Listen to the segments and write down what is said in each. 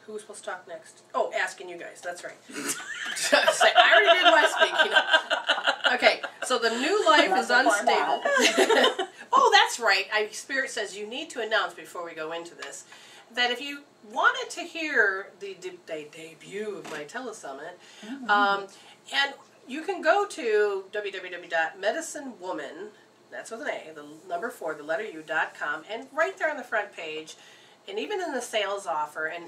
Who was supposed to talk next? Oh, asking you guys. That's right. I already did my speaking. Okay, so the new life is unstable. Oh, that's right. Spirit says you need to announce before we go into this that if you wanted to hear the debut of my telesummit, and you can go to www.medicinewoman, that's with an A, the number 4, the letter U.com, and right there on the front page, and even in the sales offer, and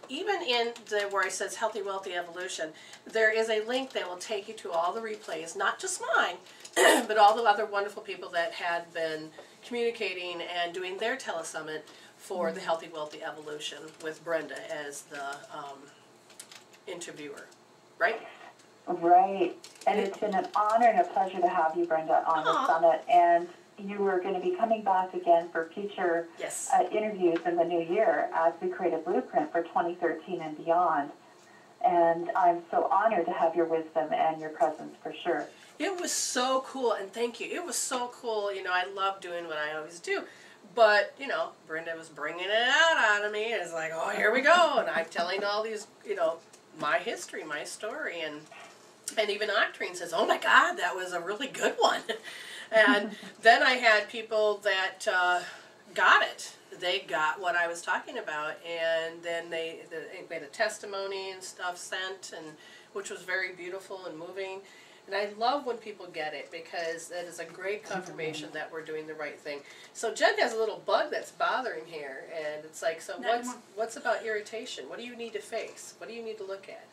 even in where it says Healthy, Wealthy Evolution, there is a link that will take you to all the replays, not just mine, but all the other wonderful people that had been communicating and doing their telesummit for the Healthy, Wealthy Evolution with Brenda as the interviewer, right? Right. And it's been an honor and a pleasure to have you, Brenda, on the summit. And you are going to be coming back again for future interviews in the new year as we create a blueprint for 2013 and beyond. And I'm so honored to have your wisdom and your presence for sure. It was so cool, and thank you. It was so cool. You know, I love doing what I always do. But, you know, Brenda was bringing it out of me. And it's like, oh, here we go. And I'm telling all these, you know, my history, my story. And even Octarine says, oh, my God, that was a really good one. And then I had people that got it. They got what I was talking about. And then they made a testimony and stuff sent, and which was very beautiful and moving. And I love when people get it, because that is a great confirmation that we're doing the right thing. So Jen has a little bug that's bothering here, and it's like, so what's about irritation? What do you need to face? What do you need to look at?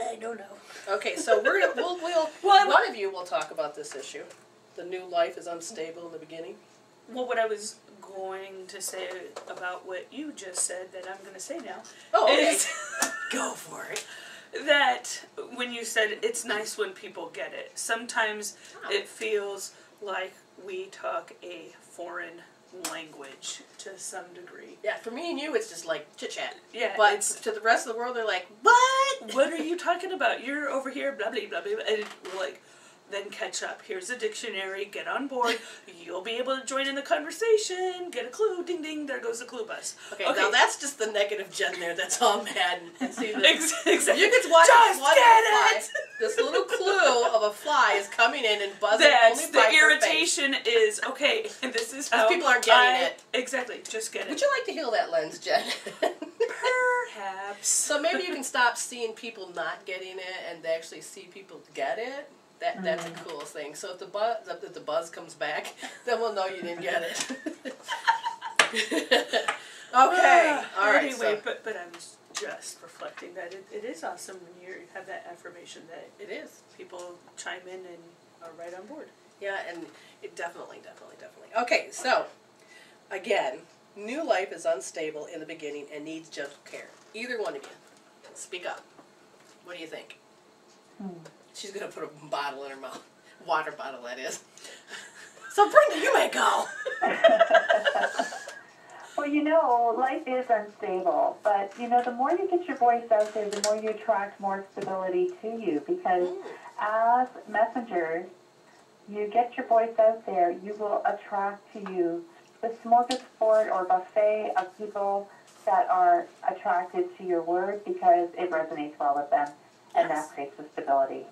I don't know. Okay, so one of you will talk about this issue. The new life is unstable in the beginning. Well, what I was going to say about what you just said that I'm going to say now. Oh, okay. Is go for it. That when you said it's nice when people get it, sometimes it feels like we talk a foreign language to some degree. Yeah, for me and you, it's just like chit-chat. Yeah. But to the rest of the world, they're like, what? What are you talking about? You're over here, blah, blah, blah, blah. And we're like, then catch up. Here's a dictionary. Get on board. You'll be able to join in the conversation. Get a clue. Ding, ding. There goes the clue bus. Okay, now that's just the negative Jen there. That's all mad. And see exactly. You can watch just one get fly. it. This little clue of a fly is coming in and buzzing. That's only the by irritation is okay. And this is how people aren't getting it. Exactly. Just get it. Would you like to heal that lens, Jen? Perhaps. So maybe you can stop seeing people not getting it and actually see people get it. That's a cool thing. So if the buzz comes back, then we'll know you didn't get it. Okay. All right. Anyway, but I was just reflecting that it is awesome when you have that affirmation that it is. People chime in and are right on board. Yeah, and it definitely. Okay, so again, new life is unstable in the beginning and needs gentle care. Either one of you, speak up. What do you think? She's going to put a bottle in her mouth. Water bottle, that is. So, Brenda, you may go. Well, you know, life is unstable, but, you know, the more you get your voice out there, the more you attract more stability to you, because as messengers, you get your voice out there, you will attract to you the smorgasbord or buffet of people that are attracted to your word because it resonates well with them, and that creates the stability.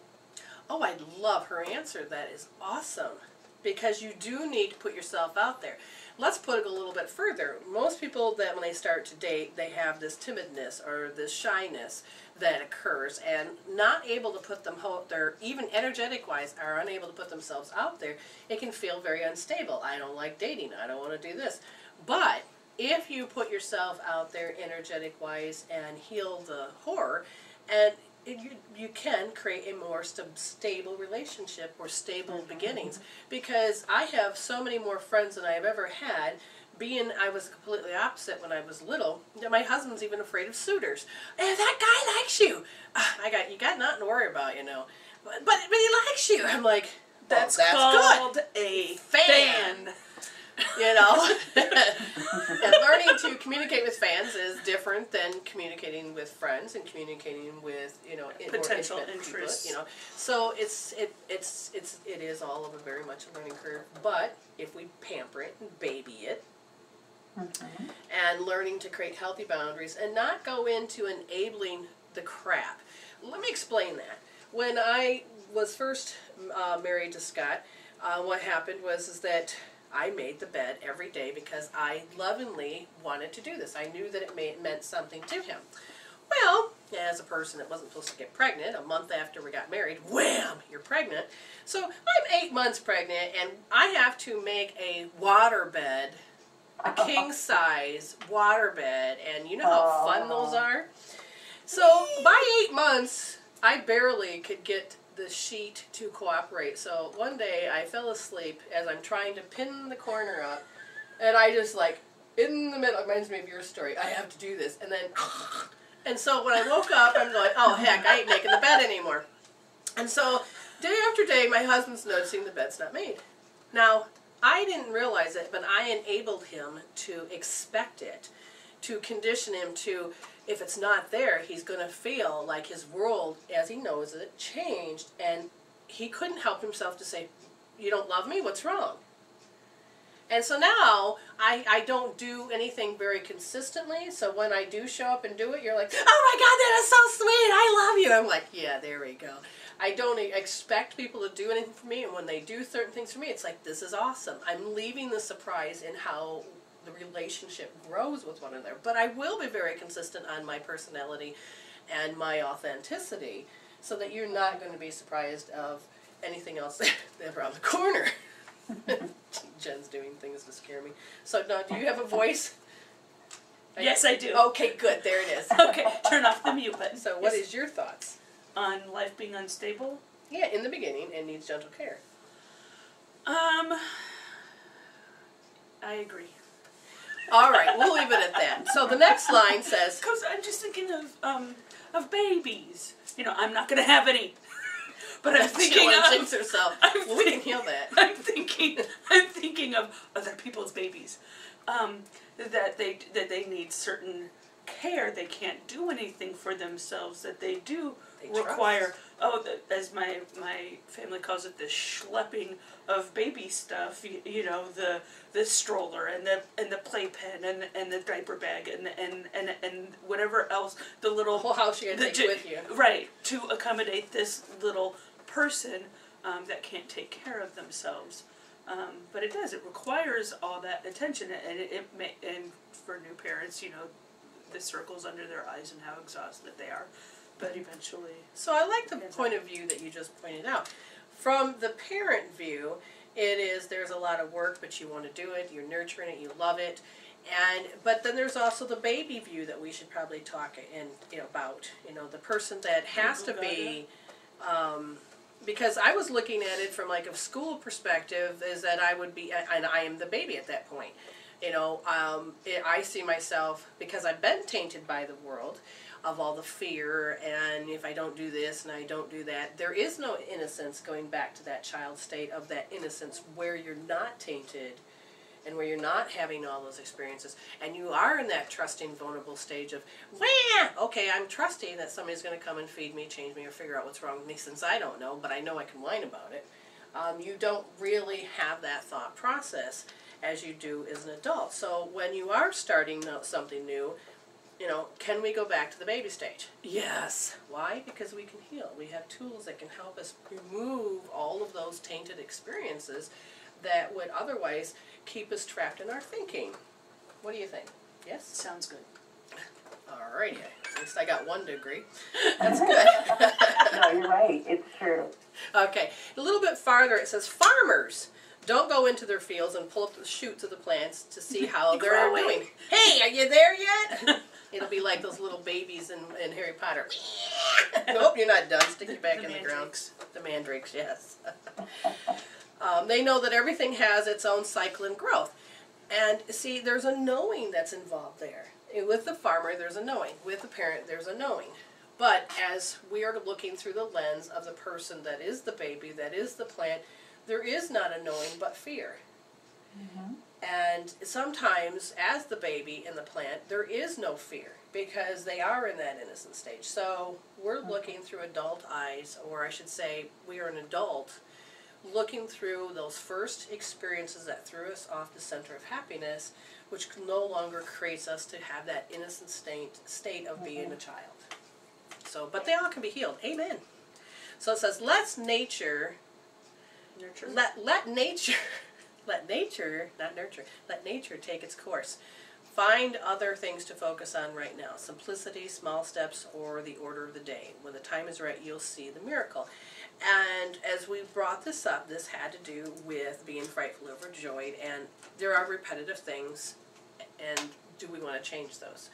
Oh, I love her answer. That is awesome. Because you do need to put yourself out there. Let's put it a little bit further. Most people that when they start to date, they have this timidness or this shyness that occurs and not able to put them out there, even energetic-wise, are unable to put themselves out there. It can feel very unstable. I don't like dating. I don't want to do this. But if you put yourself out there energetic-wise and heal the horror, and you can create a more stable relationship or stable beginnings, because I have so many more friends than I have ever had. Being I was completely opposite when I was little, my husband's even afraid of suitors. If that guy likes you, you got nothing to worry about, you know. But he likes you. I'm like, that's called good. A fan. You know, and learning to communicate with fans is different than communicating with friends and communicating with, you know, potential interests. You know, so it is all of a very much a learning curve. But if we pamper it and baby it, Mhm. and learning to create healthy boundaries and not go into enabling the crap. Let me explain that. When I was first married to Scott, what happened was that I made the bed every day because I lovingly wanted to do this. I knew that it meant something to him. Well, as a person that wasn't supposed to get pregnant, a month after we got married, wham, you're pregnant. So I'm 8 months pregnant, and I have to make a water bed, a king size water bed, and you know how fun those are? So by 8 months, I barely could get the sheet to cooperate. So one day I fell asleep as I'm trying to pin the corner up, and I just like, in the middle, it reminds me of your story, I have to do this, and then, and so when I woke up, I'm going, oh heck, I ain't making the bed anymore. And so day after day, my husband's noticing the bed's not made. Now, I didn't realize it, but I enabled him to expect it, to condition him to, if it's not there, he's going to feel like his world, as he knows it, changed, and he couldn't help himself to say, you don't love me? What's wrong? And so now, I don't do anything very consistently, so when I do show up and do it, you're like, oh my God, that is so sweet, I love you. I'm like, yeah, there we go. I don't expect people to do anything for me, and when they do certain things for me, it's like, this is awesome. I'm leaving the surprise in how the relationship grows with one another. But I will be very consistent on my personality and my authenticity, so that you're not going to be surprised of anything else around the corner. Jen's doing things to scare me. So now, do you have a voice? Yes, I do. Okay, good. There it is. Okay, turn off the mute button. So what is your thoughts? On life being unstable? Yeah, in the beginning, and needs gentle care. I agree. All right, we'll leave it at that. So the next line says, because I'm just thinking of babies. You know, I'm not going to have any. But I'm thinking jinx herself. Well, we can heal that. I'm thinking of other people's babies, that they need certain care. They can't do anything for themselves. That they do require. As my family calls it, the schlepping of baby stuff. You know, the stroller and the playpen and the diaper bag and whatever else, the little whole house you gotta take with you. Right, to accommodate this little person that can't take care of themselves. But it does. It requires all that attention, and and for new parents, you know, the circles under their eyes and how exhausted they are. But eventually... So I like the point of view that you just pointed out. From the parent view, it is there's a lot of work, but you want to do it, you're nurturing it, you love it. But then there's also the baby view that we should probably talk about. You know, the person that has to be... because I was looking at it from like a school perspective, is that I would be, and I am the baby at that point. You know, I see myself, because I've been tainted by the world, of all the fear, and if I don't do this and I don't do that, there is no innocence going back to that child state of that innocence where you're not tainted and where you're not having all those experiences, and you are in that trusting, vulnerable stage of, wah! Okay, I'm trusting that somebody's going to come and feed me, change me, or figure out what's wrong with me, since I don't know, but I know I can whine about it. You don't really have that thought process as you do as an adult. So when you are starting something new, you know, can we go back to the baby stage? Yes. Why? Because we can heal. We have tools that can help us remove all of those tainted experiences that would otherwise keep us trapped in our thinking. What do you think? Yes? Sounds good. Alrighty. At least I got 1 degree. That's good. No, you're right. It's true. Okay. A little bit farther, it says, farmers don't go into their fields and pull up the shoots of the plants to see how they're doing. Hey, are you there yet? It'll be like those little babies in Harry Potter. Nope, you're not done. Stick it back in the ground. The mandrakes, yes. They know that everything has its own cycle and growth. And see, there's a knowing that's involved there. With the farmer, there's a knowing. With the parent, there's a knowing. But as we are looking through the lens of the person that is the baby, that is the plant, there is not a knowing but fear. Mm-hmm. And sometimes, as the baby in the plant, there is no fear because they are in that innocent stage. So we're looking through adult eyes, or I should say, we are an adult looking through those first experiences that threw us off the center of happiness, which no longer creates us to have that innocent state of being a child. So, but they all can be healed. Amen. So it says, let nature take its course. Find other things to focus on right now. Simplicity, small steps, or the order of the day. When the time is right, you'll see the miracle. And as we brought this up, this had to do with being frightfully overjoyed. And there are repetitive things. And do we want to change those?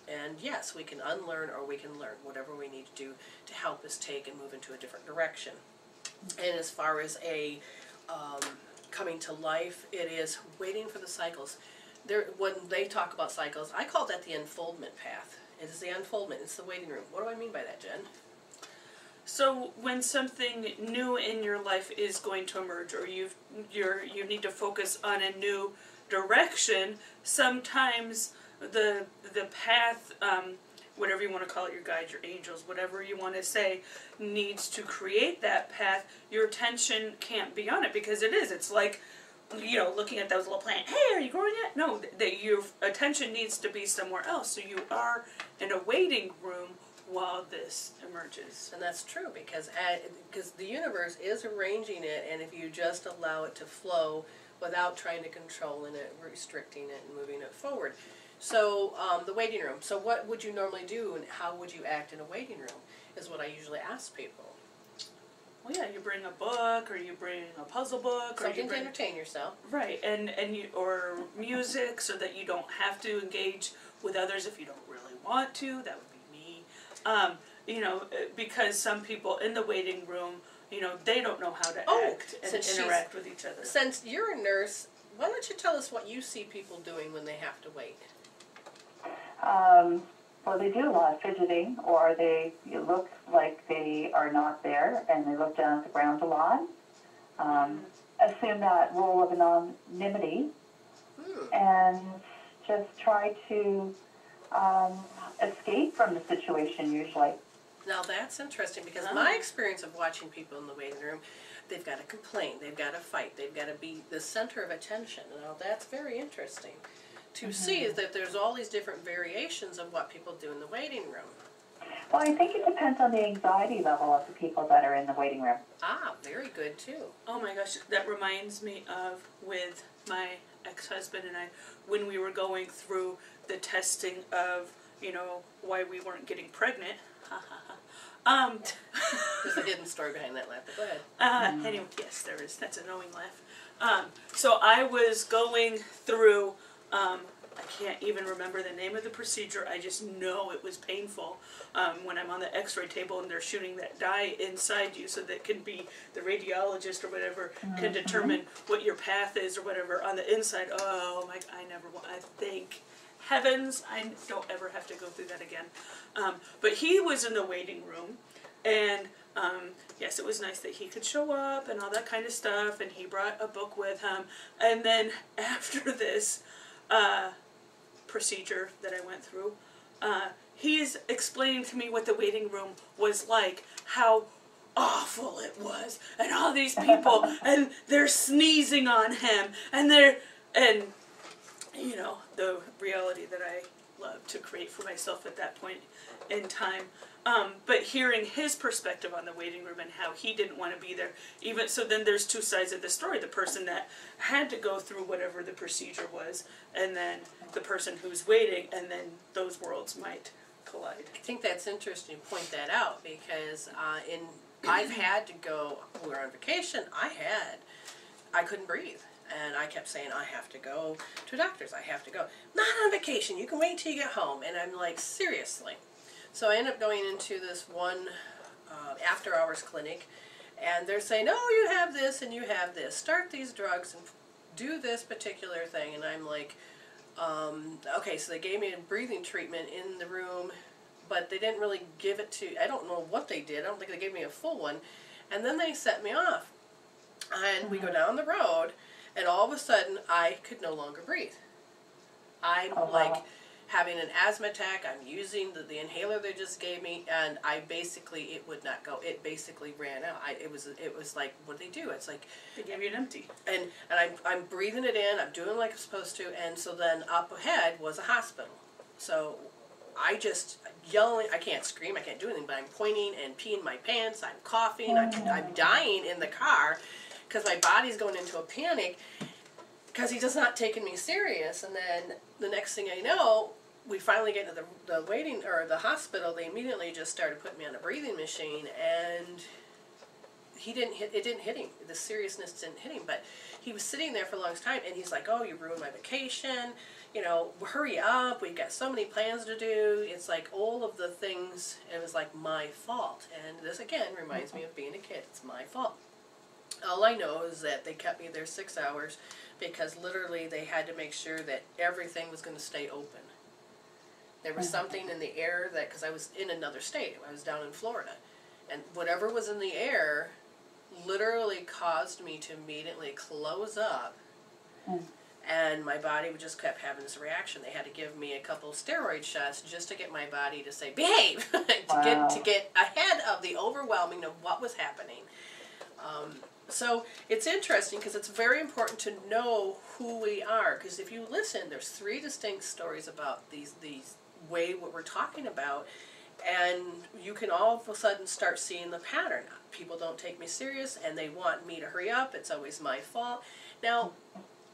And yes, we can unlearn or we can learn whatever we need to do to help us take and move into a different direction. And as far as a coming to life, it is waiting for the cycles. When they talk about cycles, I call that the unfoldment path. It is the unfoldment. It's the waiting room. What do I mean by that, Jen? So when something new in your life is going to emerge, or you need to focus on a new direction, sometimes the path, whatever you want to call it, your guides, your angels, whatever you want to say, needs to create that path. Your attention can't be on it, because it is. It's like, looking at those little plants. Hey, are you growing yet? No, your attention needs to be somewhere else. So you are in a waiting room while this emerges. And that's true, because the universe is arranging it, and if you just allow it to flow without trying to control it, restricting it, and moving it forward. So the waiting room. So what would you normally do, and how would you act in a waiting room, is what I usually ask people. Well, yeah, you bring a book, or you bring a puzzle book, or something to entertain yourself. Right, or music, so that you don't have to engage with others if you don't really want to. That would be me. Because some people in the waiting room, they don't know how to act and interact with each other. Since you're a nurse, why don't you tell us what you see people doing when they have to wait? Well, they do a lot of fidgeting, or it looks like they are not there, and they look down at the ground a lot. Assume that role of anonymity, and just try to escape from the situation, usually. Now that's interesting, because my experience of watching people in the waiting room, they've got to complain, they've got to fight, they've got to be the center of attention. Now that's very interesting to see, is that there's all these different variations of what people do in the waiting room. Well, I think it depends on the anxiety level of the people that are in the waiting room. Ah, very good too. Oh my gosh, that reminds me of with my ex-husband and I, when we were going through the testing of, why we weren't getting pregnant. There's a hidden story behind that laugh, but go ahead. Anyway, yes, there is. That's a knowing laugh. So I was going through, I can't even remember the name of the procedure. I just know it was painful when I'm on the x-ray table and they're shooting that dye inside you, so that can be the radiologist or whatever can determine what your path is or whatever on the inside. Oh my, I think, heavens, I don't ever have to go through that again. But he was in the waiting room, and yes, it was nice that he could show up and all that kind of stuff, and he brought a book with him. And then after this procedure that I went through, he's explaining to me what the waiting room was like, how awful it was, and all these people, and they're sneezing on him, and the reality that I love to create for myself at that point in time. But hearing his perspective on the waiting room and how he didn't want to be there, even so, then there's two sides of the story: the person that had to go through whatever the procedure was, and then the person who's waiting, and then those worlds might collide. I think that's interesting to point that out, because I've had to go, we were on vacation, I couldn't breathe. And I kept saying, I have to go to a doctor's, I have to go. Not on vacation, you can wait till you get home. And I'm like, seriously. So I end up going into this one after-hours clinic, and they're saying, oh, you have this and you have this. Start these drugs and do this particular thing. And I'm like, okay, so they gave me a breathing treatment in the room, but they didn't really give it to, I don't know what they did. I don't think they gave me a full one. And then they set me off. And we go down the road, and all of a sudden, I could no longer breathe. I'm having an asthma attack. I'm using the inhaler they just gave me, and it would not go. It basically ran out. It was like, what they do? It's like They gave you an empty. and I'm breathing it in. I'm doing like I'm supposed to, and so then up ahead was a hospital. So I just yelling. I can't scream. I can't do anything. But I'm pointing and peeing my pants. I'm coughing. I'm dying in the car because my body's going into a panic because he does not taking me serious. And then the next thing I know, we finally get to the waiting or the hospital. They immediately just started putting me on a breathing machine, and it didn't hit him. The seriousness didn't hit him, but he was sitting there for a long time, and he's like, "Oh, you ruined my vacation. You know, hurry up. We've got so many plans to do." It's like all of the things. It was like my fault, and this again reminds me of being a kid. It's my fault. All I know is that they kept me there 6 hours because literally they had to make sure that everything was going to stay open. There was something in the air that, because I was in another state, I was down in Florida, and whatever was in the air literally caused me to immediately close up, and my body just kept having this reaction. They had to give me a couple of steroid shots just to get my body to say, behave, to get ahead of the overwhelming of what was happening. So it's interesting because it's very important to know who we are, because if you listen, there's 3 distinct stories about these what we're talking about, and you can all of a sudden start seeing the pattern. People don't take me serious, and they want me to hurry up. It's always my fault. Now,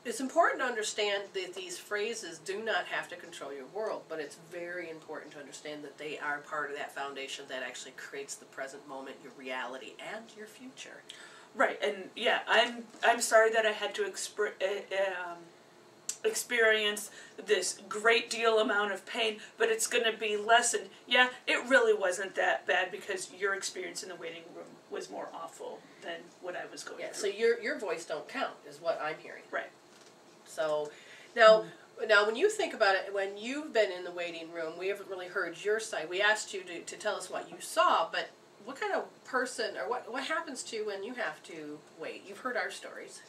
it's important to understand that these phrases do not have to control your world, but it's very important to understand that they are part of that foundation that actually creates the present moment, your reality, and your future. Right, and yeah, I'm sorry that I had to experience this great deal amount of pain, but it's going to be lessened. Yeah, it really wasn't that bad because your experience in the waiting room was more awful than what I was going through. So your voice don't count is what I'm hearing. Right. So now when you think about it, when you've been in the waiting room, we haven't really heard your side. We asked you to tell us what you saw, but what kind of person, or what happens to you when you have to wait? You've heard our stories.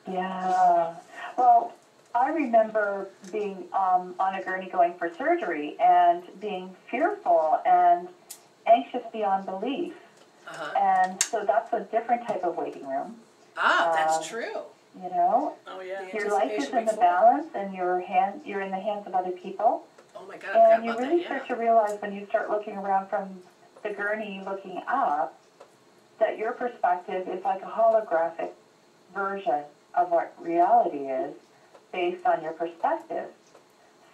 Yeah. Well, I remember being on a gurney going for surgery and being fearful and anxious beyond belief. And so that's a different type of waiting room. That's true. You know? Oh, yeah. Your life is in the balance, and you're in the hands of other people. Oh, my God, I forgot and you about really that, start to realize when you start looking around from the gurney looking up that your perspective is like a holographic version of what reality is based on your perspective.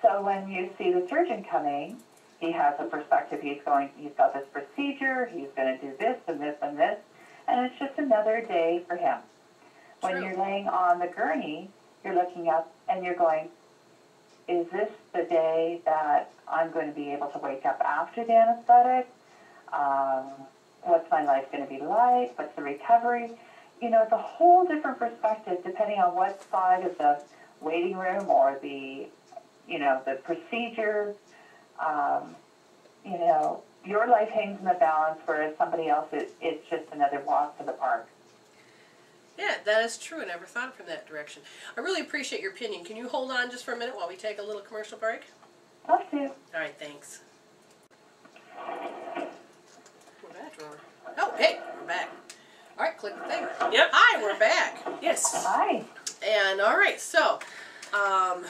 So when you see the surgeon coming, he has a perspective. He's got this procedure, he's going to do this and this and this, and it's just another day for him. When True. you're laying on the gurney, you're looking up and you're going, is this the day that I'm going to be able to wake up after the anesthetic? What's my life going to be like? What's the recovery? You know, it's a whole different perspective depending on what side of the waiting room or the procedure. You know, your life hangs in the balance, whereas somebody else, it's just another walk to the park. Yeah, that is true. I never thought it from that direction. I really appreciate your opinion. Can you hold on just for a minute while we take a little commercial break? Love to. All right, thanks. We're back, Rory. Oh, hey, we're back. All right, click the thing. Yep. Hi, we're back. Yes. Hi. And all right, so now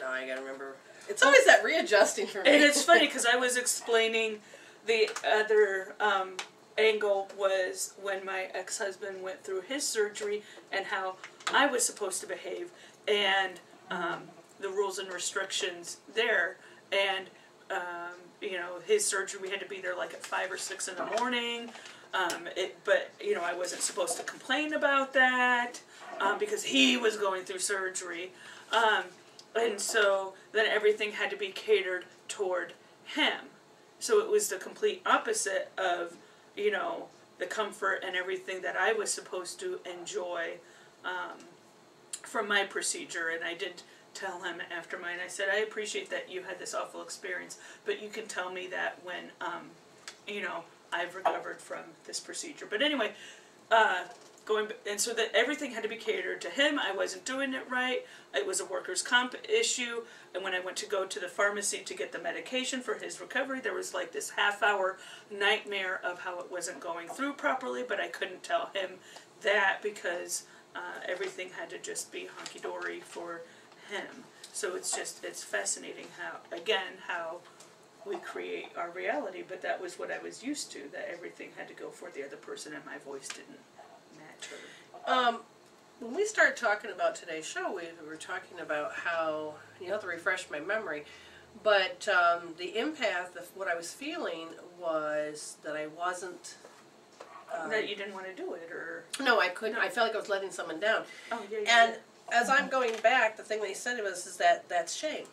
I gotta remember. It's always that readjusting for me. And it's funny because I was explaining the other angle was when my ex-husband went through his surgery and how I was supposed to behave and the rules and restrictions there. And, you know, his surgery, we had to be there like at 5 or 6 in the morning. But, you know, I wasn't supposed to complain about that because he was going through surgery. And so then everything had to be catered toward him. So it was the complete opposite of, you know, the comfort and everything that I was supposed to enjoy from my procedure. And I did tell him after mine, I said, I appreciate that you had this awful experience, but you can tell me that when, and so that everything had to be catered to him. I wasn't doing it right. It was a workers' comp issue. And when I went to go to the pharmacy to get the medication for his recovery, there was like this half-hour nightmare of how it wasn't going through properly, but I couldn't tell him that because everything had to just be hunky-dory for him. So it's fascinating how we create our reality, but that was what I was used to, that everything had to go for the other person and my voice didn't match her. When we started talking about today's show, we were talking about how, you have to refresh my memory, but the empath of what I was feeling was that I wasn't... that you didn't want to do it, or... No, I couldn't. No. I felt like I was letting someone down. Oh, yeah, and as I'm going back, the thing they said is that that's shame.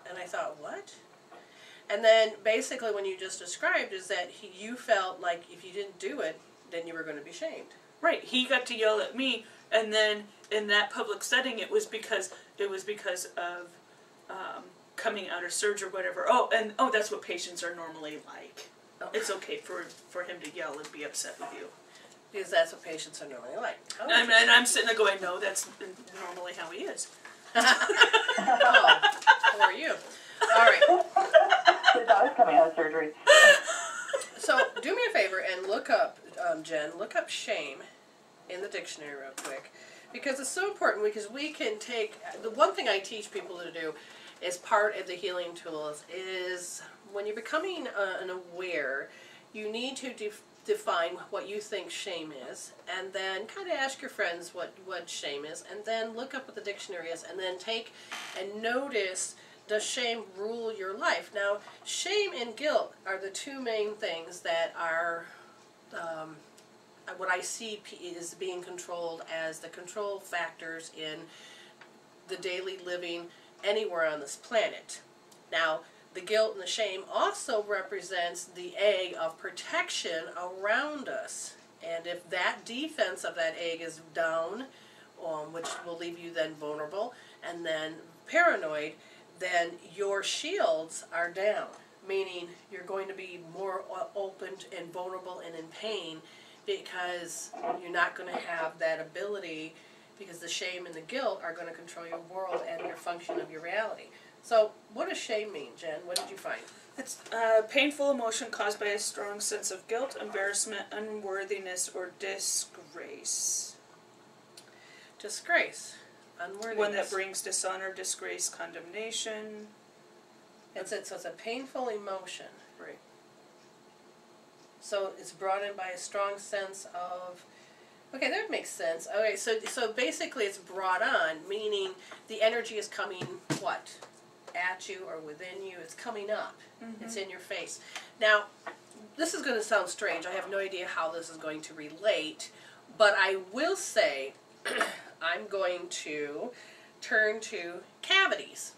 And I thought, what? And then basically what you just described is that you felt like if you didn't do it, then you were going to be shamed. Right. He got to yell at me, and then in that public setting, it was because of coming out of surgery or whatever. Oh, that's what patients are normally like. Oh. It's okay for him to yell and be upset with you. Because that's what patients are normally like. Oh, and I'm sitting there going, no, that's normally how he is. Oh, who are you? All right. His dog's coming out of surgery. So do me a favor and look up, Jen, look up shame in the dictionary real quick. Because it's so important, because we can take, the one thing I teach people to do is part of the healing tools is when you're becoming an aware, you need to define what you think shame is, and then kind of ask your friends what shame is, and then look up what the dictionary is, and then take and notice, does shame rule your life? Now, shame and guilt are the two main things that are what I see is being controlled as the control factors in the daily living anywhere on this planet. Now, the guilt and the shame also represents the egg of protection around us. And if that defense of that egg is down, which will leave you then vulnerable and then paranoid, then your shields are down, meaning you're going to be more open and vulnerable and in pain because you're not going to have that ability, because the shame and the guilt are going to control your world and your function of your reality. So what does shame mean, Jen? What did you find? It's painful emotion caused by a strong sense of guilt, embarrassment, unworthiness, or disgrace. Disgrace. Unworthiness. One that brings dishonor, disgrace, condemnation. So it's a painful emotion. Right. So it's brought in by a strong sense of... Okay, that makes sense. Okay, so basically it's brought on, meaning the energy is coming, what? At you or within you. It's coming up. Mm-hmm. It's in your face. Now, this is going to sound strange. I have no idea how this is going to relate, but I will say I'm going to turn to cavities.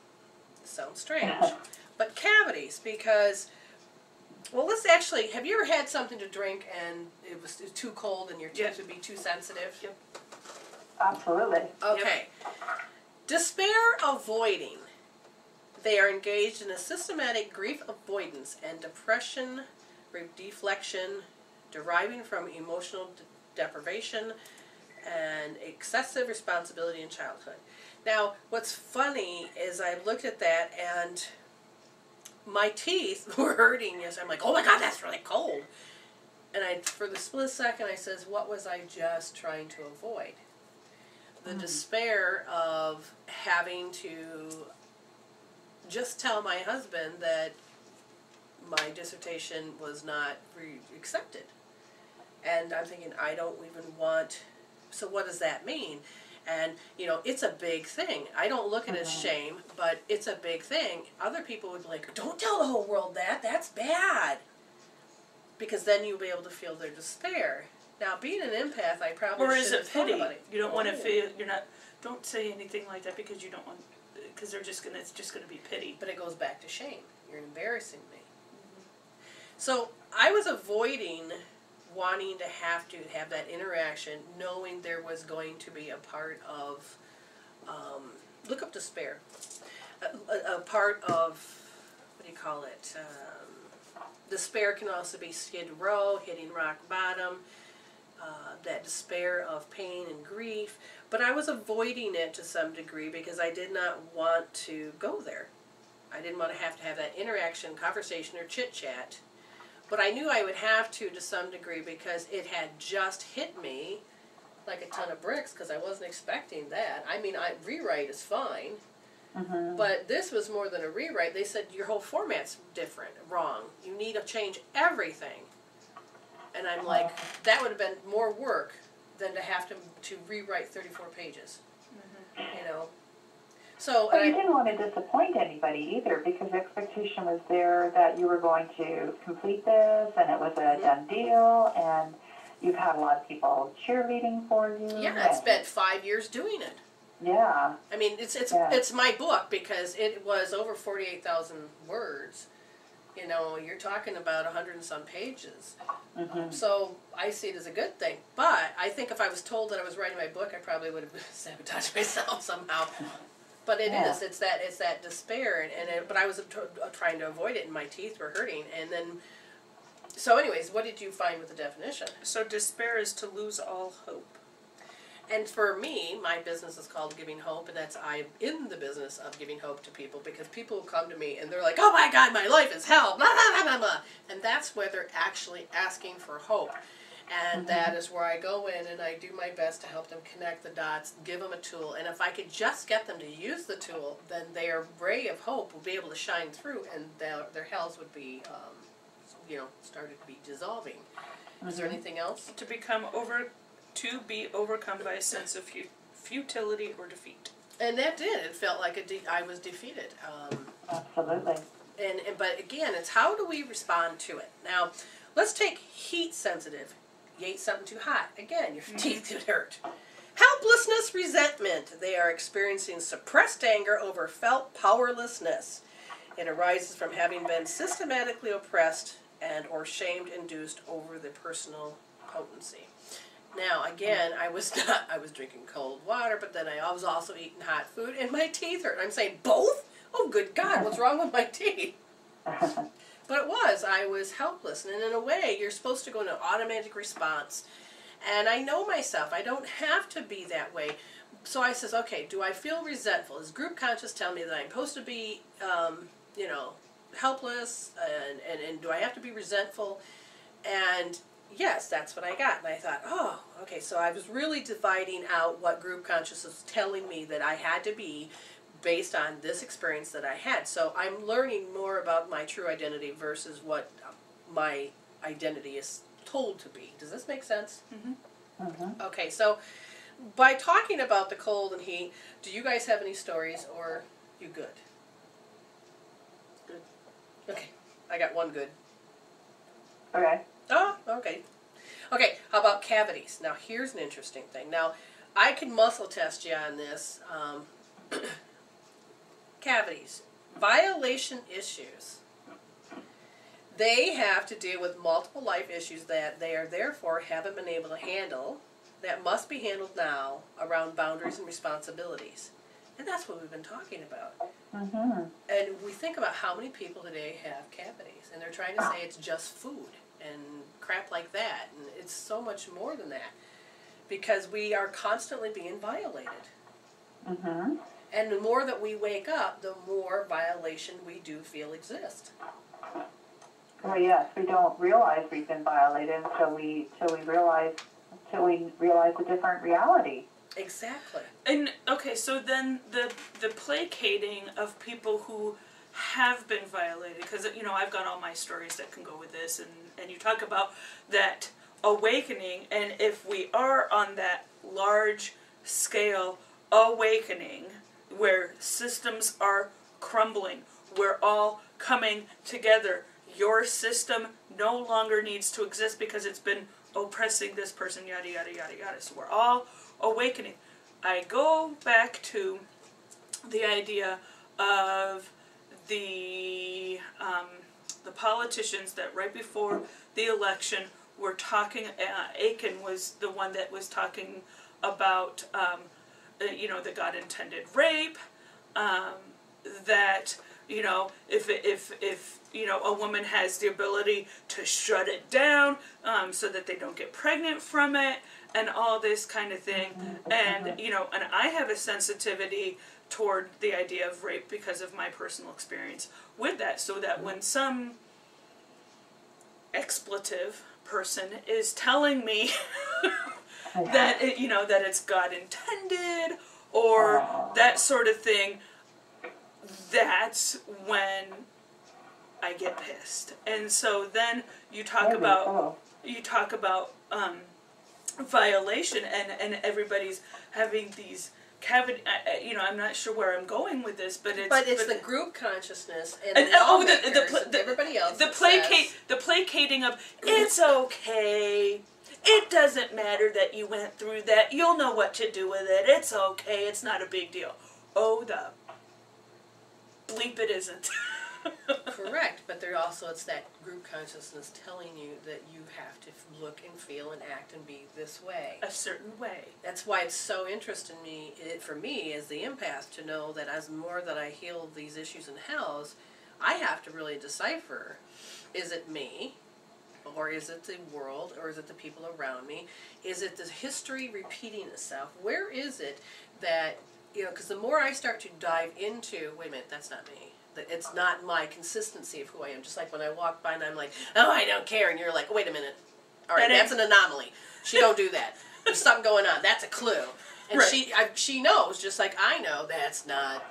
Sounds strange. But cavities, because, well, let's actually, have you ever had something to drink and it was too cold and your teeth would be too sensitive? Yep. Absolutely. Okay. Yep. Despair avoiding. They are engaged in a systematic grief avoidance and depression, deflection, deriving from emotional deprivation and excessive responsibility in childhood. Now, what's funny is I looked at that and my teeth were hurting. Yes, I'm like, oh my God, that's really cold. And for the split second, I says, what was I just trying to avoid? The despair of having to just tell my husband that my dissertation was not accepted. And I'm thinking, I don't even want, so what does that mean? And, you know, it's a big thing. I don't look at it as shame, but it's a big thing. Other people would be like, don't tell the whole world that. That's bad. Because then you'll be able to feel their despair. Now, being an empath, I probably shouldn't have thought about it. You don't want to feel, don't say anything like that because you don't want, because it's just gonna be pity. But it goes back to shame. You're embarrassing me. So I was avoiding wanting to have that interaction, knowing there was going to be a part of, look up despair, a part of, what do you call it, despair can also be skid row, hitting rock bottom, that despair of pain and grief, but I was avoiding it to some degree because I did not want to go there. I didn't want to have that interaction, conversation, or chit-chat. But I knew I would have to some degree because it had just hit me like a ton of bricks because I wasn't expecting that. I mean, rewrite is fine, but this was more than a rewrite. They said your whole format's different, wrong. You need to change everything. And I'm like, that would have been more work than to have to rewrite 34 pages, you know. So, but you didn't want to disappoint anybody either because the expectation was there that you were going to complete this and it was a done deal and you've had a lot of people cheerleading for you. Yeah, I spent 5 years doing it. Yeah. I mean, it's my book because it was over 48,000 words. You know, you're talking about 100 and some pages. So I see it as a good thing. But I think if I was told that I was writing my book, I probably would have sabotaged myself somehow. But it is. It's that despair, but I was trying to avoid it, and my teeth were hurting. And then, so anyways, what did you find with the definition? So despair is to lose all hope. And for me, my business is called Giving Hope, and I'm in the business of giving hope to people because people come to me and they're like, "Oh my God, my life is hell," blah blah blah blah blah, and that's where they're actually asking for hope. And that is where I go in and I do my best to help them connect the dots, give them a tool. And if I could just get them to use the tool, then their ray of hope will be able to shine through and their hells would be, started to be dissolving. Is there anything else? To be overcome by a sense of futility or defeat. And that did. It felt like I was defeated. Absolutely. But again, it's how do we respond to it? Now, let's take heat sensitive. You ate something too hot. Again, your teeth would hurt. Helplessness, resentment. They are experiencing suppressed anger over felt powerlessness. It arises from having been systematically oppressed and or shamed induced over the personal potency. Now, again, I was drinking cold water, but then I was also eating hot food, and my teeth hurt. I'm saying, both? Oh, good God, what's wrong with my teeth? But I was helpless, and in a way, you're supposed to go into automatic response. And I know myself, I don't have to be that way. So I says, okay, do I feel resentful? Is group conscious telling me that I'm supposed to be, helpless, and do I have to be resentful? And yes, that's what I got. And I thought, oh, okay, so I was really dividing out what group conscious was telling me that I had to be based on this experience that I had. So I'm learning more about my true identity versus what my identity is told to be. Does this make sense? Okay, so by talking about the cold and heat, do you guys have any stories or you good? Good. Okay, I got one good. Okay. Oh, okay. Okay, how about cavities? Now, here's an interesting thing. Now, I can muscle test you on this. Cavities. Violation issues. They have to deal with multiple life issues that they are therefore haven't been able to handle, that must be handled now around boundaries and responsibilities. And that's what we've been talking about. And we think about how many people today have cavities, and they're trying to say it's just food and crap like that, and it's so much more than that, because we are constantly being violated. And the more that we wake up, the more violation we do feel exists. Well, yes, we don't realize we've been violated until we realize a different reality. Exactly. And okay, so then the placating of people who have been violated, because I've got all my stories that can go with this, and you talk about that awakening, and if we are on that large scale awakening where systems are crumbling, we're all coming together. Your system no longer needs to exist because it's been oppressing this person, yada, yada, yada, yada. So we're all awakening. I go back to the idea of the politicians that right before the election were talking, Aiken was the one that was talking about, the God intended rape, that You know, if you know, a woman has the ability to shut it down so that they don't get pregnant from it, and all this kind of thing. And, you know, and I have a sensitivity toward the idea of rape because of my personal experience with that, so that when some expletive person is telling me that it, you know, that it's God intended or that sort of thing, that's when I get pissed. And so then you talk about violation, and everybody's having these cavity. You know, I'm not sure where I'm going with this, but it's the group consciousness and everybody else. The placating of it's okay. It doesn't matter that you went through that. You'll know what to do with it. It's okay. It's not a big deal. Oh, the bleep it isn't. Correct, but there also, it's that group consciousness telling you that you have to look and feel and act and be this way. A certain way. That's why it's so interesting for me as the empath to know that as more that I heal these issues and hells, I have to really decipher, is it me? Or is it the world? Or is it the people around me? Is it the history repeating itself? Where is it that, you know, because the more I start to dive into, wait a minute, that's not me. It's not my consistency of who I am. Just like when I walk by and I'm like, oh, I don't care. And you're like, wait a minute. All right, that's an anomaly. She don't do that. There's something going on. That's a clue. And right. she knows, just like I know, that's not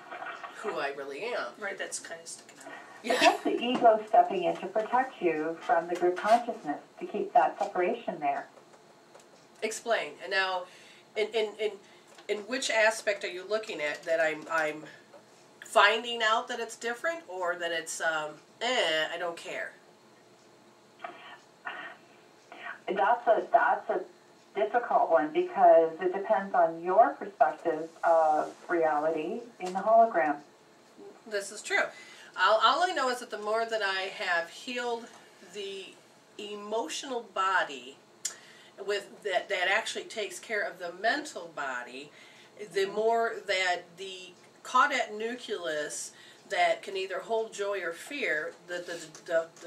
who I really am. Right, that's kind of sticking out. Yeah. That's the ego stepping in to protect you from the group consciousness, to keep that separation there. Explain. And now, in which aspect are you looking at that I'm finding out that it's different, or that it's, I don't care? That's a difficult one, because it depends on your perspective of reality in the hologram. This is true. All I know is that the more that I have healed the emotional body with that actually takes care of the mental body, the more that the caudate nucleus that can either hold joy or fear, the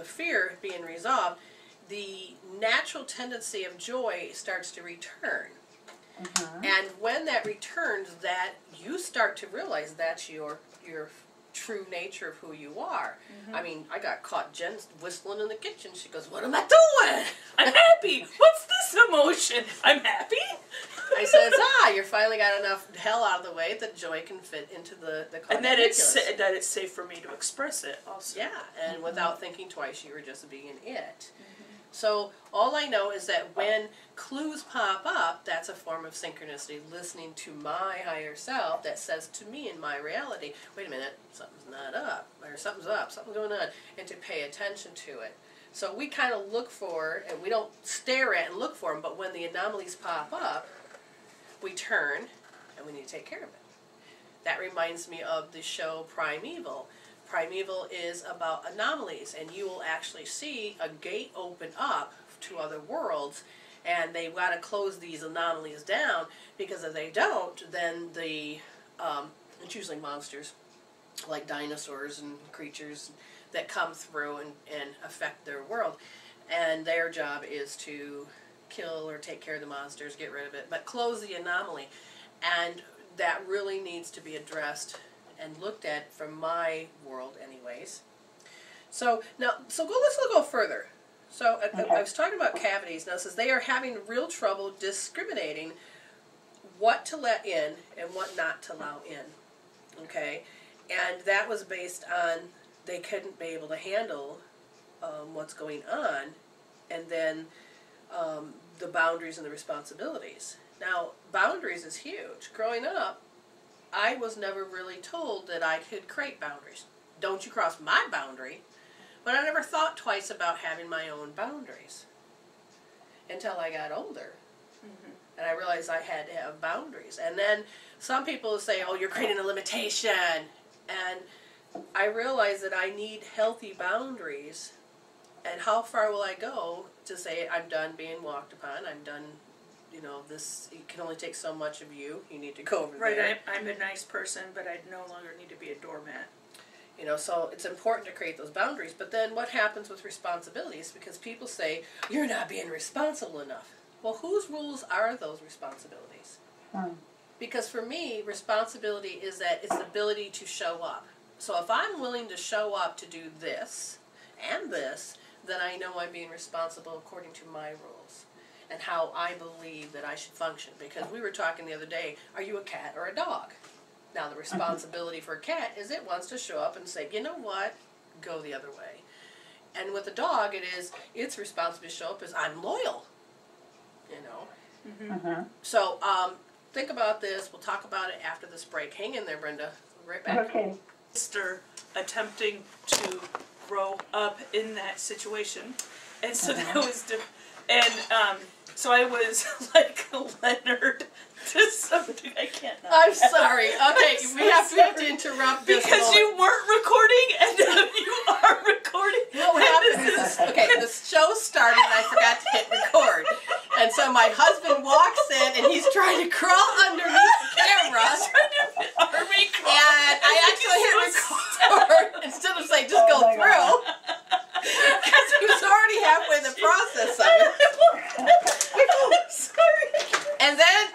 fear being resolved, the natural tendency of joy starts to return. And when that returns, that you start to realize that's your true nature of who you are. I mean, I got caught Jen whistling in the kitchen. She goes, "What am I doing? I'm happy. What's this emotion? I'm happy." I said, you finally got enough hell out of the way that joy can fit into the and that it's safe for me to express it also. Yeah, and without thinking twice, you were just being it. So all I know is that when clues pop up, that's a form of synchronicity, listening to my higher self that says to me in my reality, wait a minute, something's not up, or something's up, something's going on, and to pay attention to it. So we kind of look for, and we don't stare at and look for them, but when the anomalies pop up, we turn, and we need to take care of it. That reminds me of the show Primeval. Primeval is about anomalies, and you will actually see a gate open up to other worlds, and they've got to close these anomalies down, because if they don't, then it's usually monsters, like dinosaurs and creatures that come through and affect their world, and their job is to kill or take care of the monsters, get rid of it, but close the anomaly, and that really needs to be addressed and looked at from my world anyways. So let's go further. So I was talking about cavities. Now it says they are having real trouble discriminating what to let in and what not to allow in. Okay? And that was based on they couldn't be able to handle what's going on, and then the boundaries and the responsibilities. Now, boundaries is huge. Growing up, I was never really told that I could create boundaries. Don't you cross my boundary. But I never thought twice about having my own boundaries until I got older. And I realized I had to have boundaries. And then some people say, oh, you're creating a limitation. And I realized that I need healthy boundaries. And how far will I go to say I'm done being walked upon, I'm done, you know, this, it can only take so much of you, you need to go over there. Right, I'm a nice person, but I no longer need to be a doormat. You know, so it's important to create those boundaries. But then what happens with responsibilities? Because people say, you're not being responsible enough. Well, whose rules are those responsibilities? Because for me, responsibility is that it's the ability to show up. So if I'm willing to show up to do this and this, then I know I'm being responsible according to my rules and how I believe that I should function. Because we were talking the other day, are you a cat or a dog? Now the responsibility for a cat is it wants to show up and say, you know what, go the other way. And with a dog, its responsibility to show up is I'm loyal, you know. So think about this. We'll talk about it after this break. Hang in there, Brenda. Right back. Okay. Sister attempting to grow up in that situation, and so that was so I was like Leonard to something. I can't. I'm sorry. Okay, we have to interrupt this because you weren't recording, and now you are recording. What happened is, okay, the show started and I forgot to hit record, and so my husband walks in and he's trying to crawl underneath the camera. And I actually hit record instead of saying just go through, because he was already halfway in the process of it. And then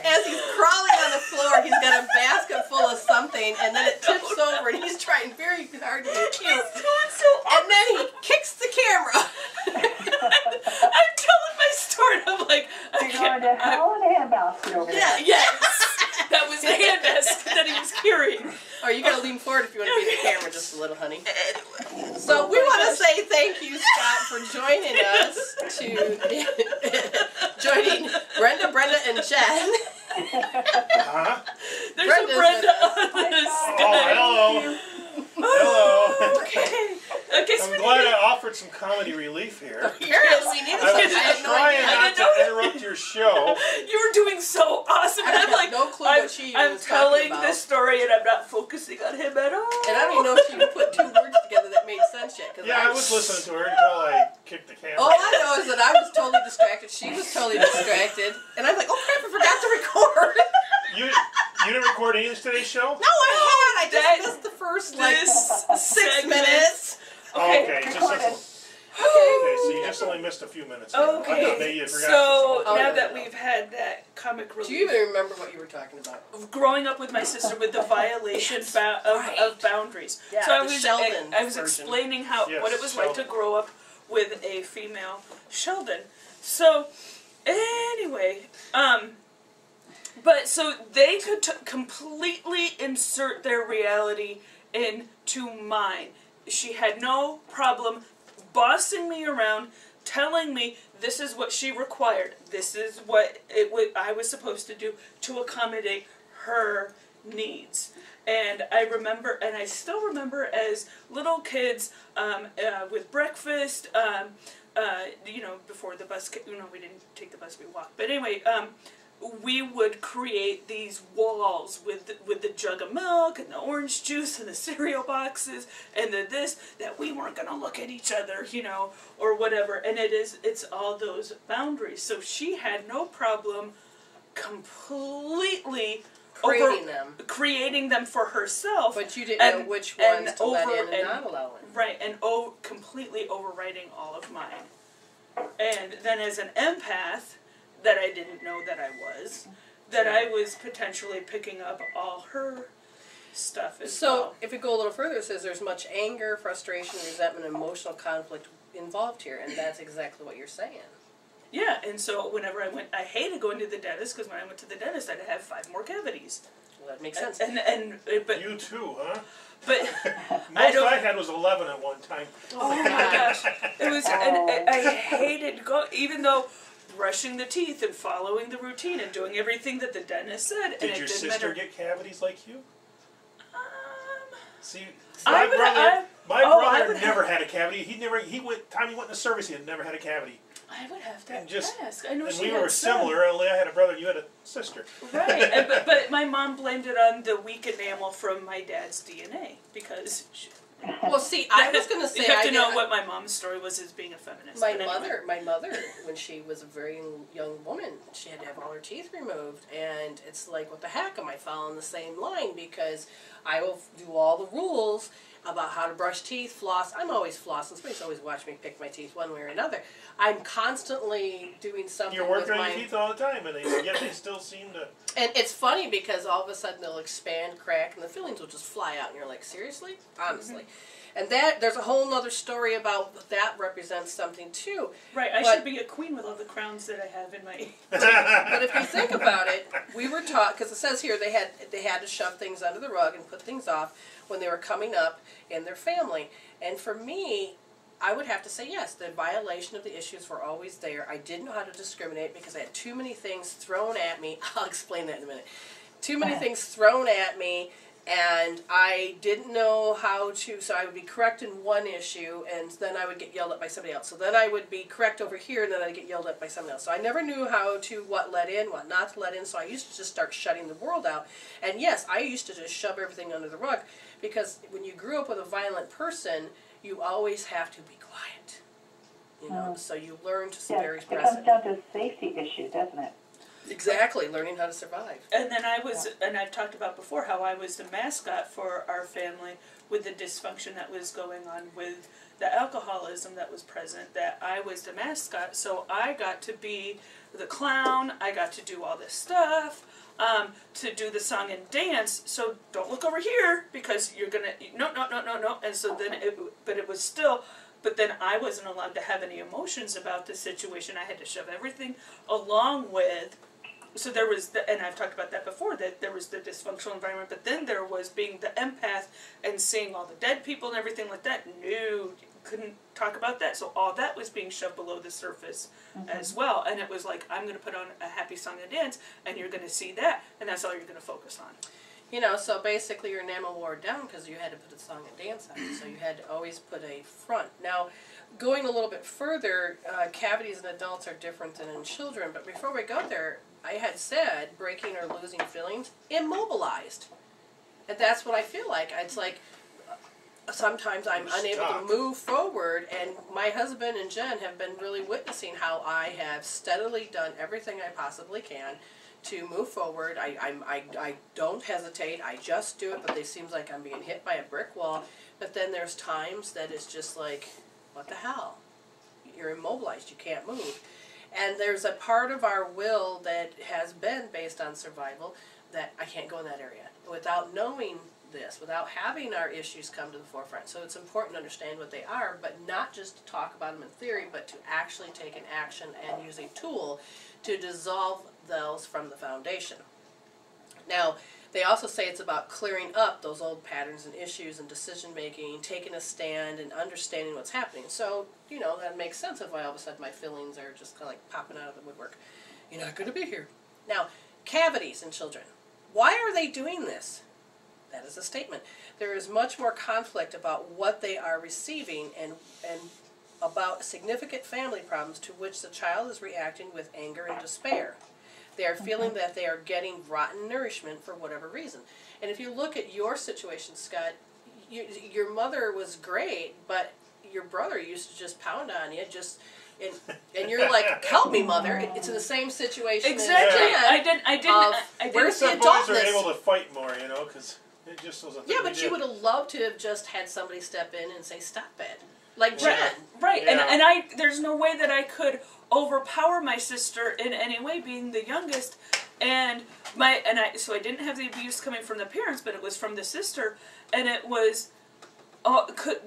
as he's crawling on the floor, he's got a basket full of something, and then it tips over, and he's trying very hard to be cute. And then he kicks the camera. I'm telling my story, and I'm like, You're going to hell in a handbasket over there. Yes, that was the handbasket that he was carrying. Or you gotta lean forward if you want to be in the camera just a little, honey. So we want to say thank you, Scott, for joining us joining Brenda, and Jen. There's Brenda's a Brenda with on this. Oh, hello. Okay. Okay, so I'm glad I offered some comedy relief here. Apparently, we needed I something. was I had no trying idea. not to interrupt your show. you were doing so awesome, and I I'm have like, no clue what she I'm was telling talking about. this story, and I'm not focusing on him at all. And I don't even know if she put two words together that made sense yet. Yeah, I was listening to her until I kicked the camera. All I know is that I was totally distracted. She was totally distracted. And I'm like, oh crap, I forgot to record. You didn't record any of today's show? No, I had. I just missed the first, like, This 6 segment. minutes. Okay, okay, so you just only missed a few minutes. I thought maybe Okay, you forgot so to- now no, that no. we've had that comic relief. Do you even remember what you were talking about? Growing up with my sister with the violation of boundaries. Yeah, so I the was Sheldon I was version. explaining Yes, what it was like to Sheldon. grow up with a female Sheldon. So anyway, but so they could completely insert their reality into mine. She had no problem bossing me around, telling me this is what she required. This is what I was supposed to do to accommodate her needs. And I remember, and I still remember as little kids with breakfast, you know, before the bus, you know, we didn't take the bus, we walked. But anyway, we would create these walls with the jug of milk and the orange juice and the cereal boxes and this, that we weren't going to look at each other, you know, or whatever. And it's all those boundaries. So she had no problem completely creating them for herself. But you didn't know which ones to let in and not allow in. Right, and completely overriding all of mine. And then as an empath, that I didn't know that I was, that I was potentially picking up all her stuff as well. So, if we go a little further, it says there's much anger, frustration, resentment, and emotional conflict involved here, and that's exactly what you're saying. Yeah, and so whenever I hated going to the dentist, because when I went to the dentist, I'd have 5 more cavities. Well, that makes sense. But You too, huh? But Most I had was 11 at one time. oh my gosh, it was, and I hated even though brushing the teeth and following the routine and doing everything that the dentist said. Did your sister get cavities like you? See, my brother never had a cavity. He went in the service. He had never had a cavity. I would have to ask. And we were similar. Only I had a brother and you had a sister. Right, but my mom blamed it on the weak enamel from my dad's DNA because. Well, see, I was going to say, you have to know what my mom's story was as being a feminist. My mother, when she was a very young woman, she had to have all her teeth removed, and it's like, what the heck, am I following the same line? Because I will do all the rules, about how to brush teeth, floss. I'm always flossing. Somebody's always watching me pick my teeth one way or another. I'm constantly doing something. You're working on your teeth all the time, and yet they still seem to. And it's funny because all of a sudden they'll expand, crack, and the fillings will just fly out, and you're like, seriously? Honestly. And that there's a whole other story about that represents something too. Right, I should be a queen with all the crowns that I have in my. But if you think about it, we were taught, because it says here they had to shove things under the rug and put things off when they were coming up in their family. And for me, I would have to say yes, the violation of the issues were always there. I didn't know how to discriminate because I had too many things thrown at me. I'll explain that in a minute. Too many things thrown at me, and I didn't know how to, so I would be correct in one issue, and then I would get yelled at by somebody else. So then I would be correct over here, and then I'd get yelled at by someone else. So I never knew how to, what let in, what not to let in, so I used to just start shutting the world out. And yes, I used to just shove everything under the rug, because when you grew up with a violent person, you always have to be quiet. You know, so you learn to very it comes down to a safety issue, doesn't it? Exactly, learning how to survive. And then I was, and I've talked about before how I was the mascot for our family with the dysfunction that was going on with the alcoholism that was present, that I was the mascot, so I got to be the clown, I got to do all this stuff, to do the song and dance, so don't look over here, because you're gonna, no, and so then but it was still, but then I wasn't allowed to have any emotions about the situation. I had to shove everything along with. So there was, and I've talked about that before, that there was the dysfunctional environment, but then there was being the empath and seeing all the dead people and everything like that. No, couldn't talk about that. So all that was being shoved below the surface as well. And it was like, I'm going to put on a happy song and dance, and you're going to see that, and that's all you're going to focus on. You know, so basically your enamel wore down because you had to put a song and dance on it. So you had to always put a front. Now, going a little bit further, cavities in adults are different than in children. But before we go there, I had said breaking or losing fillings, immobilized. And that's what I feel like. It's like sometimes I'm unable to move forward, and my husband and Jen have been really witnessing how I have steadily done everything I possibly can to move forward. I don't hesitate, I just do it, but it seems like I'm being hit by a brick wall. But then there's times that it's just like, what the hell? You're immobilized, you can't move. And there's a part of our will that has been based on survival that I can't go in that area without knowing this, without having our issues come to the forefront. So it's important to understand what they are, but not just to talk about them in theory, but to actually take an action and use a tool to dissolve those from the foundation. Now, they also say it's about clearing up those old patterns and issues and decision-making, taking a stand and understanding what's happening. So, you know, that makes sense of why all of a sudden my feelings are just kind of like popping out of the woodwork. You're not going to be here. Now, cavities in children. Why are they doing this? That is a statement. There is much more conflict about what they are receiving and about significant family problems to which the child is reacting with anger and despair. They are feeling that they are getting rotten nourishment for whatever reason. And if you look at your situation, Scott, your mother was great, but your brother used to just pound on you, and you're like, help me, mother. It's in the same situation. Exactly. As Jen. I didn't. Where's the Some boys are adultness? able to fight more, you know, because it just was a thing. Yeah, but you would have loved to have just had somebody step in and say, stop it. Like Jen. Right. Yeah. And there's no way that I could overpower my sister in any way, being the youngest, so I didn't have the abuse coming from the parents, but it was from the sister, and it was, could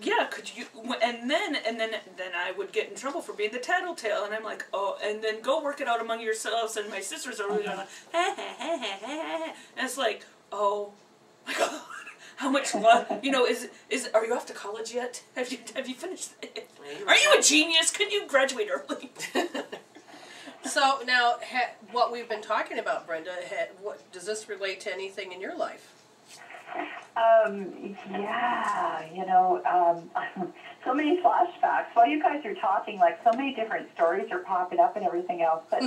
you, and then I would get in trouble for being the tattletale, and I'm like, and then go work it out among yourselves, and my sisters are really going like, and it's like, oh my God. How much love, are you off to college yet? Have you finished it? Are you a genius? Could you graduate early? So now, what we've been talking about, Brenda, does this relate to anything in your life? So many flashbacks. While you guys are talking, like so many different stories are popping up and everything else. But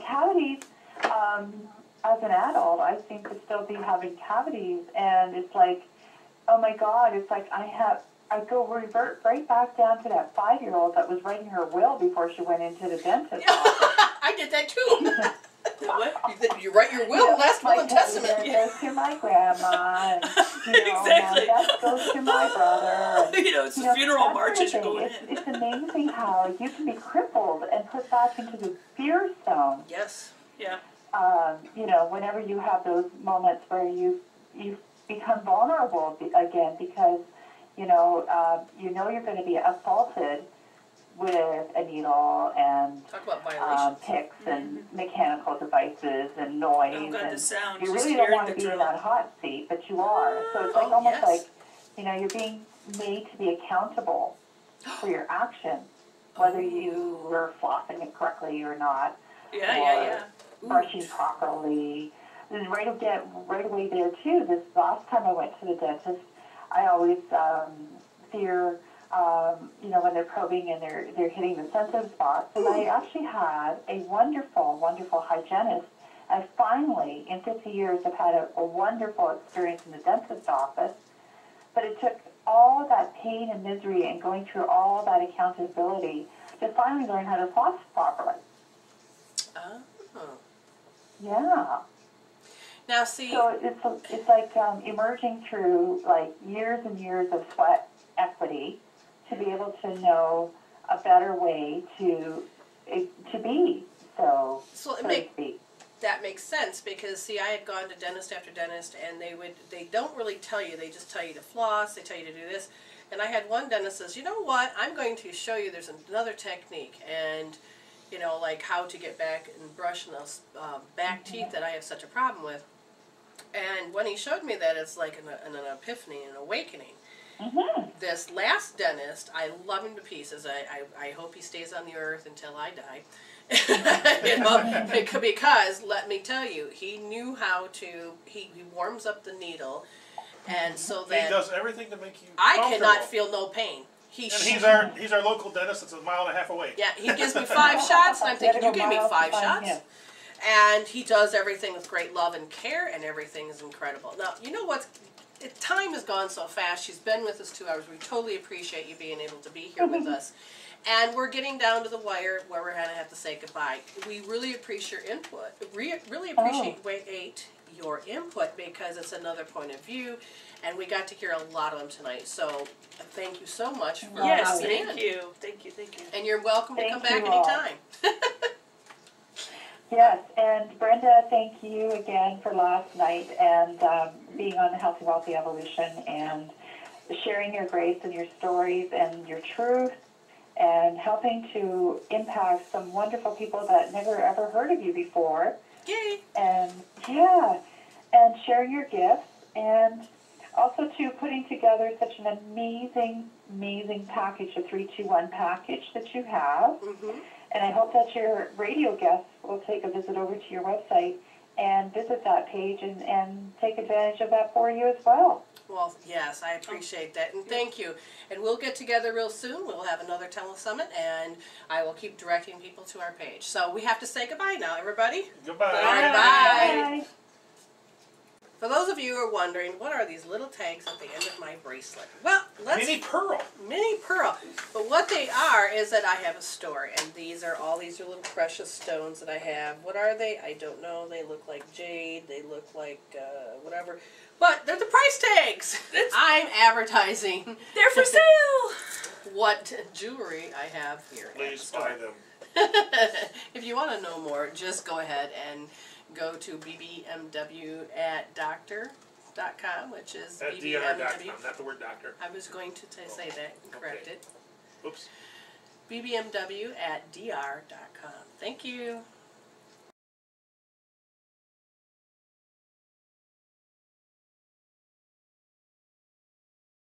cavities, as an adult, I seem to still be having cavities, and it's like, oh my God, it's like I revert right back down to that 5-year-old that was writing her will before she went into the dentist office. I did that too. What? You write your will, last will and testament. That goes to my grandma, and, Exactly. that goes to my brother. And, It's the funeral march as you're going in. It's amazing how you can be crippled and put back into the fear zone. Yes. Yeah. Whenever you have those moments where you become vulnerable again because, you're going to be assaulted with a needle and Talk about violations. picks and mechanical devices and noise. Oh, God, the and sound. you Just really don't hearing want the to be in drill. that hot seat, but you are. So it's like Oh, almost yes. like, you're being made to be accountable for your actions, whether you were flossing it correctly or not, Yeah. brushing properly. And right away there too, this last time I went to the dentist, I always fear, when they're probing and they're hitting the sensitive spots. And I actually had a wonderful, wonderful hygienist. I finally, in 50 years, have had a wonderful experience in the dentist's office. But it took all that pain and misery and going through all that accountability to finally learn how to floss properly. Oh. Yeah. Now see. So it's like emerging through like years and years of sweat equity to be able to know a better way to be. So That makes sense because see, I had gone to dentist after dentist, and they don't really tell you. They just tell you to floss. They tell you to do this. And I had one dentist says, you know what? I'm going to show you. There's another technique, and like how to get back and brush those back teeth that I have such a problem with. And when he showed me that, it's like an epiphany, an awakening. Mm-hmm. This last dentist, I love him to pieces. I hope he stays on the earth until I die. Because let me tell you, he knew how to. He warms up the needle, and so that he does everything to make you. I cannot feel no pain. He's our local dentist. It's a mile and a half away. Yeah, he gives me 5 shots, and I'm thinking, you gave me 5 shots. And he does everything with great love and care, and everything is incredible. Now, you know what? Time has gone so fast. She's been with us 2 hours. We totally appreciate you being able to be here with us. And we're getting down to the wire where we're going to have to say goodbye. We really appreciate your input. Really appreciate your input because it's another point of view. And we got to hear a lot of them tonight. So thank you so much for Yes, coming in. Thank you. And you're welcome to come back all. anytime. Yes, and Brenda, thank you again for last night and being on the Healthy, Wealthy Evolution and sharing your grace and your stories and your truth and helping to impact some wonderful people that never ever heard of you before. Yay! And sharing your gifts and also to putting together such an amazing package, a 3-2-1 package that you have. Mm-hmm. And I hope that your radio guests will take a visit over to your website and visit that page and take advantage of that for you as well. Well, yes, I appreciate that, and thank you. And we'll get together real soon. We'll have another telesummit, and I will keep directing people to our page. So we have to say goodbye now, everybody. Goodbye. Bye. For those of you who are wondering, what are these little tags at the end of my bracelet? Well, Mini pearl. Mini pearl. But what they are is that I have a story, and these are little precious stones that I have. What are they? I don't know. They look like jade. They look like whatever. But they're the price tags. I'm advertising. They're for sale. What jewelry I have here. Please buy them. If you want to know more, just go ahead and go to bbmw@doctor.com, which is At bbmw. dr.com, not the word doctor. I was going to say that and correct it. Oops. bbmw@dr.com. Thank you.